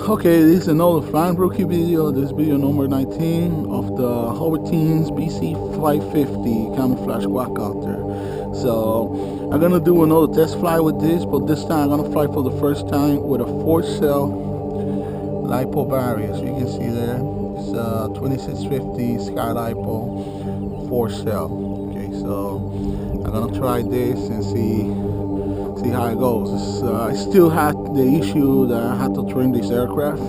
Okay, this is another flying rookie video. This video number 19 of the HOVERTHINGS VC-550 camouflage quadcopter. So I'm gonna do another test fly with this, but this time I'm gonna fly for the first time with a 4-cell lipo battery. As you can see there, it's a 2650 Sky Lipo 4-cell. Okay, so I'm gonna try this and see how it goes. I still had the issue that I had to trim this aircraft,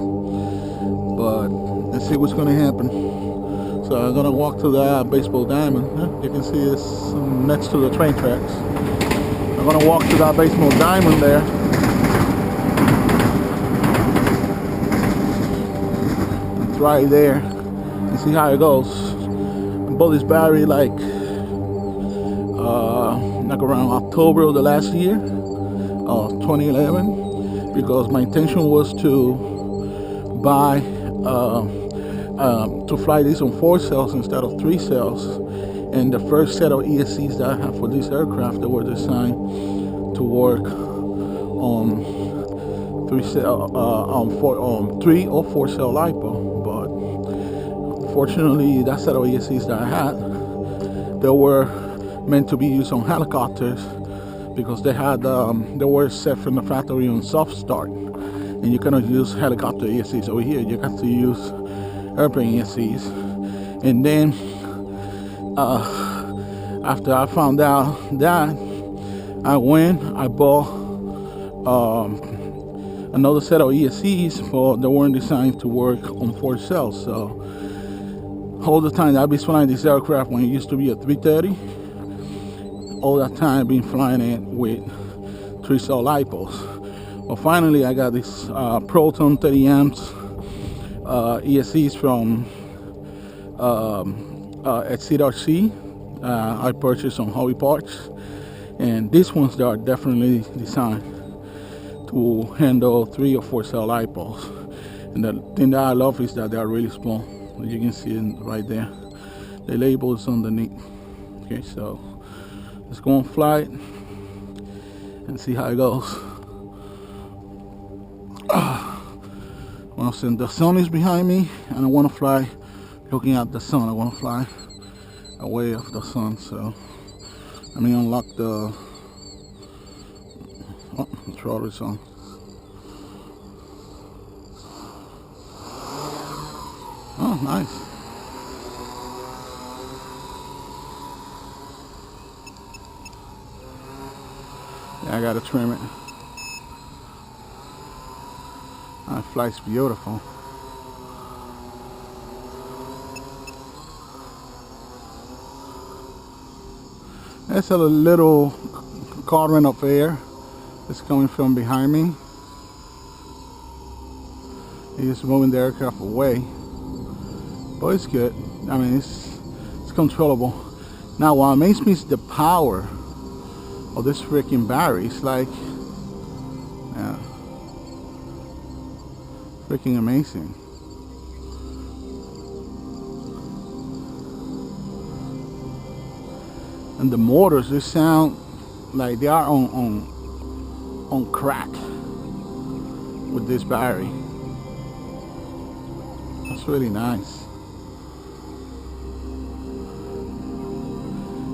but let's see what's gonna happen. So I'm gonna walk to the baseball diamond. You can see it's next to the train tracks. I'm gonna walk to that baseball diamond there. And try it there and see how it goes. I bought this battery like around October of the last year, 2011, because my intention was to buy to fly this on 4 cells instead of 3 cells. And the first set of ESCs that I have for this aircraft, they were designed to work on 3 or 4 cell lipo. But fortunately, that set of ESCs that I had, they were meant to be used on helicopters because they were set from the factory on soft start, and you cannot use helicopter ESCs over here. You got to use airplane ESCs. And then after I found out that, I bought another set of ESCs, but they weren't designed to work on 4 cells. So all the time I've been flying this aircraft when it used to be a 330. All that time I've been flying it with 3-cell lipos. But finally I got this Proton 30 amps ESCs from at CRC. I purchased on Hobby Parts, and these ones, they are definitely designed to handle 3 or 4 cell lipos. And the thing that I love is that they are really small. You can see it right there. The label is underneath. Okay, so let's go and fly it and see how it goes. Well, since the sun is behind me and I want to fly looking at the sun, I want to fly away of the sun. So let me unlock the throttle is on. Oh, nice. I gotta trim it. That flight's beautiful. There's a little current of air that's coming from behind me. It's moving the aircraft away, but it's good. I mean, it's controllable. Now, what amazes me is the power of this freaking battery. It's like, yeah, freaking amazing. And the motors, they sound like they are on crack with this battery. That's really nice.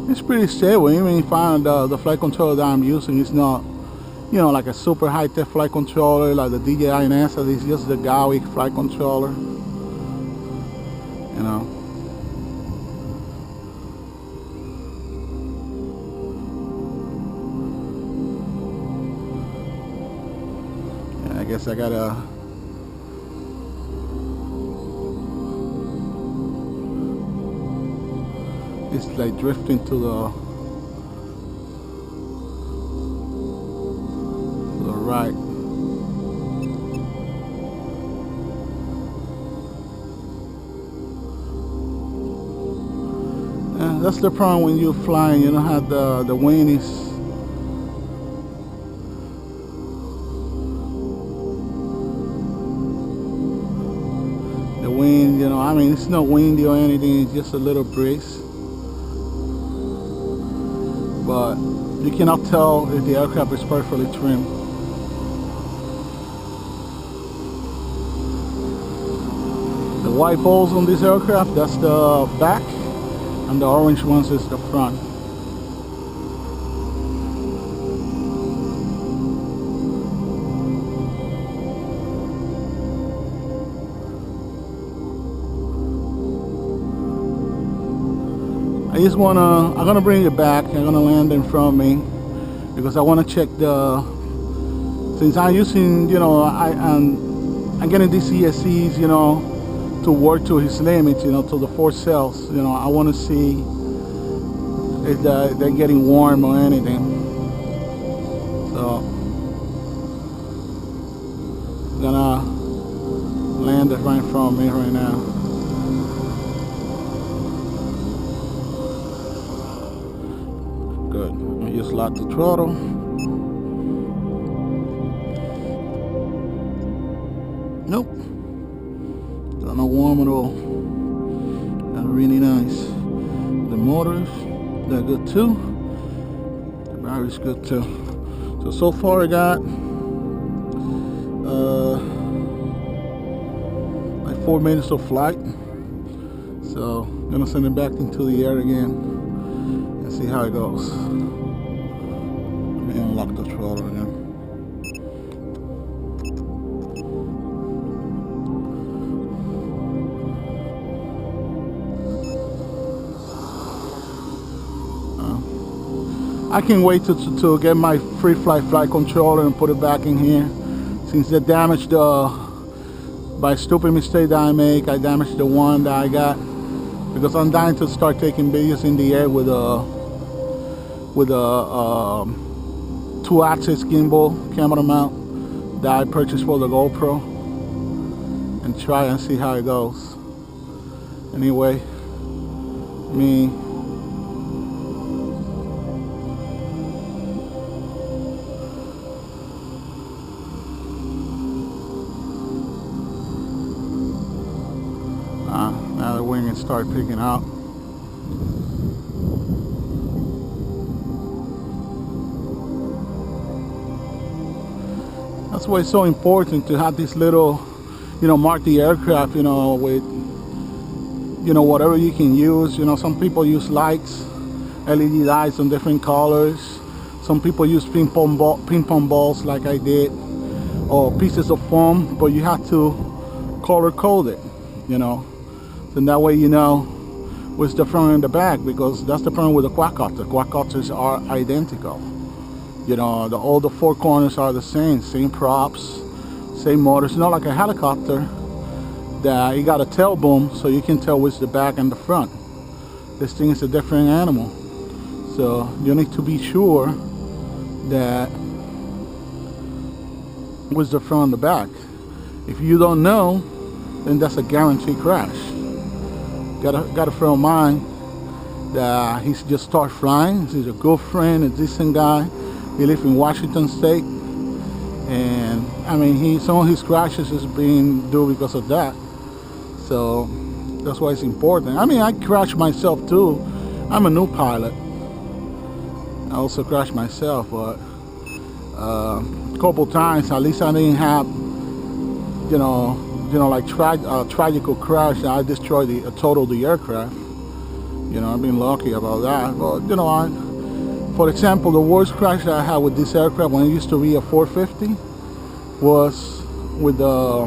It's pretty stable. Even if the flight controller that I'm using is not, you know, like a super high-tech flight controller like the DJI NASA. It's just the Gaui flight controller, you know. Yeah, I guess I gotta it's like drifting to the right. Yeah, that's the problem when you're flying. You don't have the wind is the wind. You know, I mean, it's not windy or anything. It's just a little breeze. But you cannot tell if the aircraft is perfectly trimmed. white balls on this aircraft, that's the back, and the orange ones is the front. I'm gonna bring it back. I'm gonna land in front of me because I want to check since I'm using, you know, I'm getting these ESCs, you know, to work to his limits, you know, to the 4 cells. You know, I want to see if they're getting warm or anything. So I'm gonna land it right in front of me right now. Good. I just lock the throttle. Nope. Got no warm at all. That's really nice. The motors, they're good too. The battery's good too. So far I got like 4 minutes of flight. So I'm gonna send it back into the air again. See how it goes. Let me unlock the throttle again. I can't wait to get my free flight controller and put it back in here, since they damaged by a stupid mistake that I make. I damaged the one that I got, because I'm dying to start taking videos in the air with a 2-axis gimbal camera mount that I purchased for the GoPro, and try and see how it goes. Anyway, now the wing start picking out. That's why it's so important to have this little, you know, mark the aircraft, you know, with, you know, whatever you can use. You know, some people use lights, LED lights in different colors. Some people use ping pong balls like I did, or pieces of foam, but you have to color code it, you know. So that way you know what's the front and the back, because that's the problem with the quadcopter. Quadcopters are identical. You know, all the 4 corners are the same props, same motors. Not like a helicopter that you got a tail boom, so you can tell which the back and the front. This thing is a different animal, so you need to be sure that which the front and the back. If you don't know, then that's a guaranteed crash. Gotta throw in mind that he's just started flying. He's a good friend, a decent guy. He lives in Washington State, and I mean, some of his crashes is being due because of that. So that's why it's important. I mean, I crashed myself too. I'm a new pilot. I also crashed myself, but a couple times at least I didn't have, you know, like tragical crash. I destroyed totaled the aircraft. You know, I've been lucky about that. But you know, for example, the worst crash that I had with this aircraft when it used to be a 450 was with I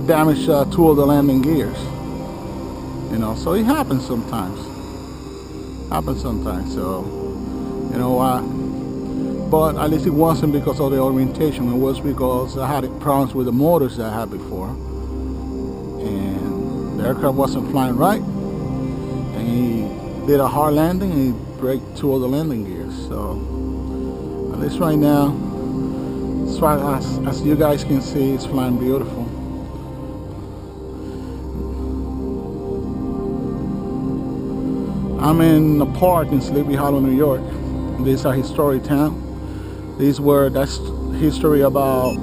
damaged 2 of the landing gears. You know, so it happens sometimes. So, you know what? But at least it wasn't because of the orientation. It was because I had problems with the motors that I had before, and the aircraft wasn't flying right. And he did a hard landing and he broke 2 of the landing gears. So at least right now, as you guys can see, it's flying beautiful. I'm in a park in Sleepy Hollow, New York. This is a historic town. That's history about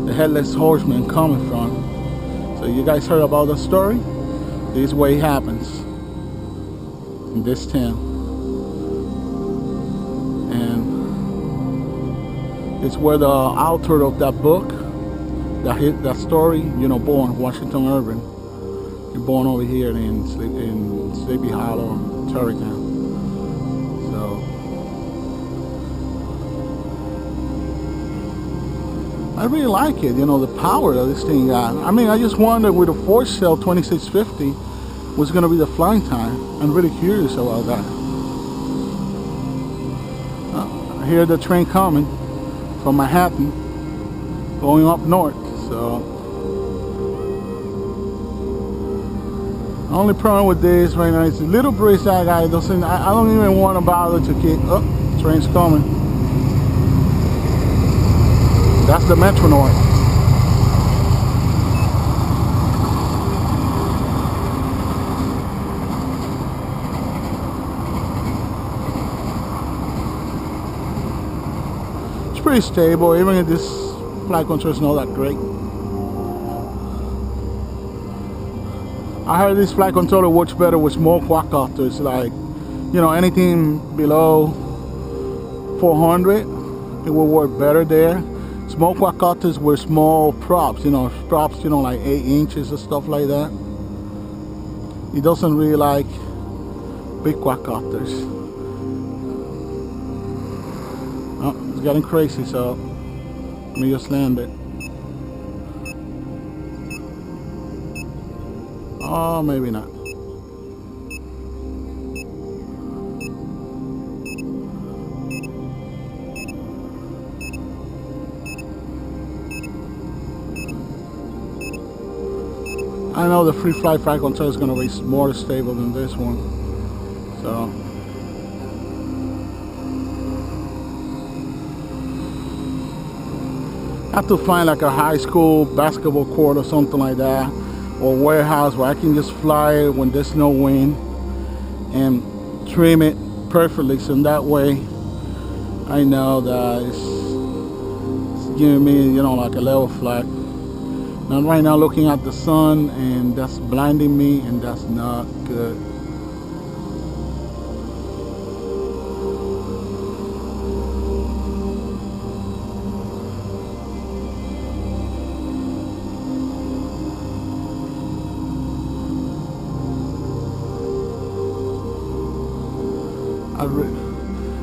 the Headless Horseman coming from. So you guys heard about the story? This is where it happens, in this town. And it's where the author of that book that story, you know, born Washington Irving. He born over here in Sleepy Hollow, Tarrytown. So I really like it, you know, the power that this thing got. I mean, I just wondered with a 4-cell 2650 what's going to be the flying time. I'm really curious about that. I hear the train coming from Manhattan going up north. So the only problem with this right now is the little breeze that guy doesn't. I don't even want to bother to keep. Oh, train's coming. That's the Metro North. It's pretty stable, even if this flight control is not that great. I heard this flight controller works better with small quadcopters, like, you know, anything below 400, it will work better there. Small quadcopters were small props, you know, like 8 inches or stuff like that. It doesn't really like big quadcopters. Oh, it's getting crazy, so let me just land it. Oh, maybe not. I know the free flight control is going to be more stable than this one. So I have to find like a high school basketball court or something like that, or warehouse where I can just fly it when there's no wind and trim it perfectly, so that way I know that it's giving me, you know, like a level flight. Now right now looking at the sun and that's blinding me, and that's not good.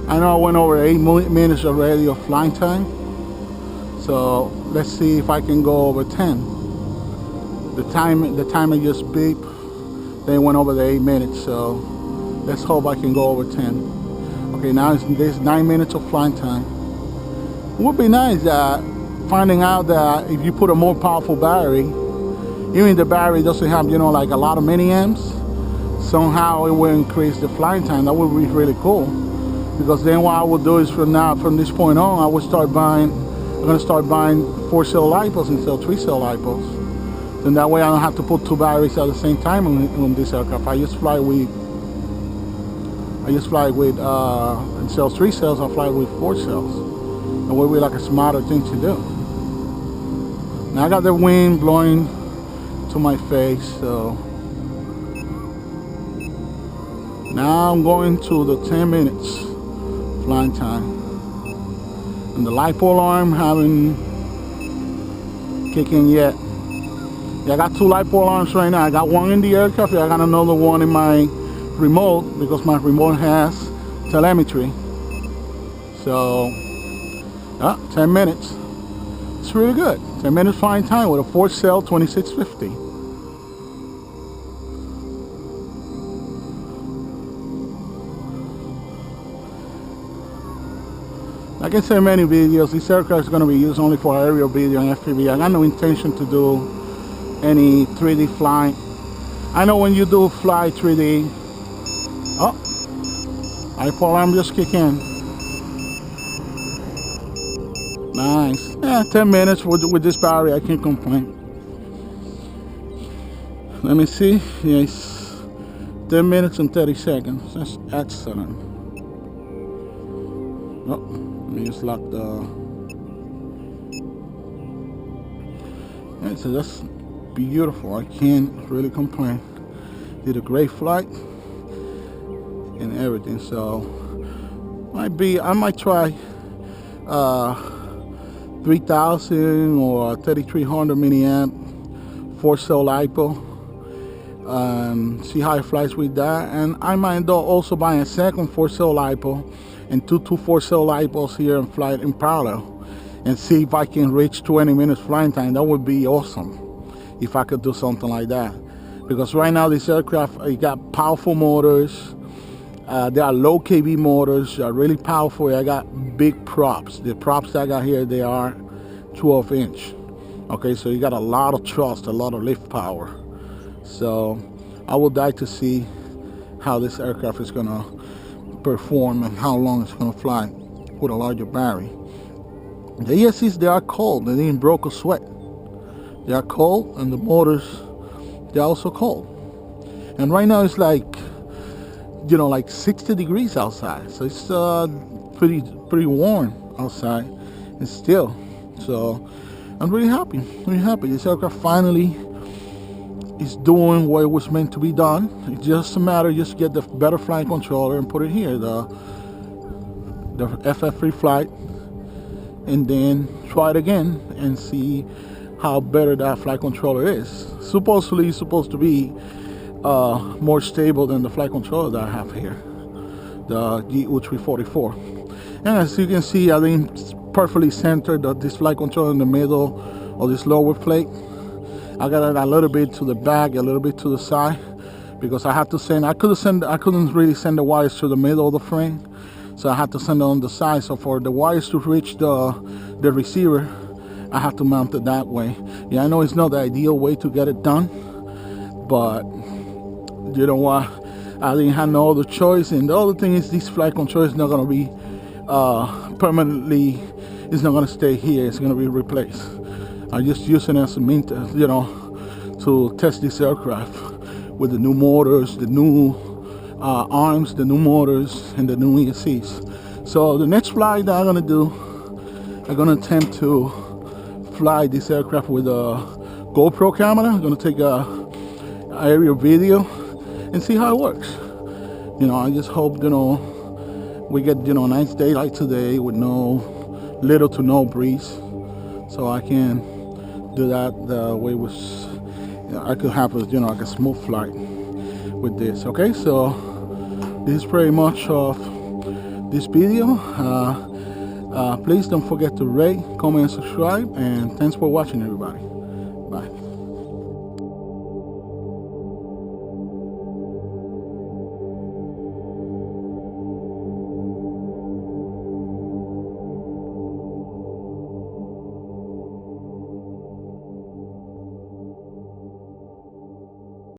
I know I went over 8 minutes already of flying time, so let's see if I can go over 10. The timer just beeped, then it went over the 8 minutes, so let's hope I can go over 10. Okay, now there's 9 minutes of flying time. It would be nice finding out that if you put a more powerful battery, even if the battery doesn't have, you know, like a lot of milliamps, somehow it will increase the flying time. That would be really cool, because then what I will do is from this point on, I'm going to start buying 4-cell lipos instead of 3-cell lipos. And that way I don't have to put 2 batteries at the same time on this aircraft. I just fly with instead of 3 cells, I fly with 4 cells. It would be like a smarter thing to do. Now I got the wind blowing to my face, so now I'm going to the 10 minutes flying time. And the lipo alarm haven't kicked in yet. Yeah, I got 2 lipo alarms right now. I got one in the aircraft, I got another one in my remote, because my remote has telemetry. So 10 minutes. It's really good. 10 minutes flying time with a 4-cell 2650. Like I said in many videos, this aircraft is going to be used only for aerial video and FPV. I got no intention to do any 3D flying. I know when you do fly 3D, oh, lipo alarm just kick in. Nice. Yeah, 10 minutes with this battery, I can't complain. Let me see. Yes, 10 minutes and 30 seconds. That's excellent. Oh, let me just lock the... Yeah, so that's beautiful. I can't really complain. Did a great flight and everything. So I might try 3000 or 3300 milliamp 4-cell lipo, and see how it flies with that. And I might end up also buying a second 4-cell lipo and two 4-cell lipos here and fly it in parallel and see if I can reach 20 minutes flying time. That would be awesome if I could do something like that, because right now this aircraft, it got powerful motors. They are low kV motors, are really powerful. I got big props. The props that I got here, they are 12-inch. Okay, so you got a lot of thrust, a lot of lift power. So I would like to see how this aircraft is gonna perform and how long it's gonna fly with a larger battery. The ESCs, they are cold. They didn't broke a sweat. They are cold, and the motors, they're also cold. And right now it's like, you know, like 60 degrees outside. So it's pretty warm outside and still. So I'm really happy, really happy. This aircraft finally is doing what it was meant to be done. It's just a matter, just get the better flight controller and put it here, the FF free flight, and then try it again and see how better that flight controller is. Supposedly it's supposed to be more stable than the flight controller that I have here, the GU344. And as you can see, I think it's perfectly centered, this flight controller in the middle of this lower plate. I got it a little bit to the back, a little bit to the side, because I had to send, I couldn't really send the wires to the middle of the frame, so I had to send it on the side. So for the wires to reach the receiver, I have to mount it that way. Yeah, I know it's not the ideal way to get it done, but you know what, I didn't have no other choice. And the other thing is, this flight controller is not going to be permanently, it's not going to stay here, it's going to be replaced. I'm just using it as a means, you know, to test this aircraft with the new motors, the new arms, the new motors, and the new ESCs. So the next flight that I'm going to do, I'm going to attempt to fly this aircraft with a GoPro camera. I'm going to take a aerial video and see how it works. You know, I just hope, you know, we get, you know, a nice day like today with little to no breeze, so I can do that the way was, you know, I could have a, you know, like a smooth flight with this. Okay, so this is pretty much of this video. Please don't forget to rate, comment, and subscribe, and thanks for watching, everybody.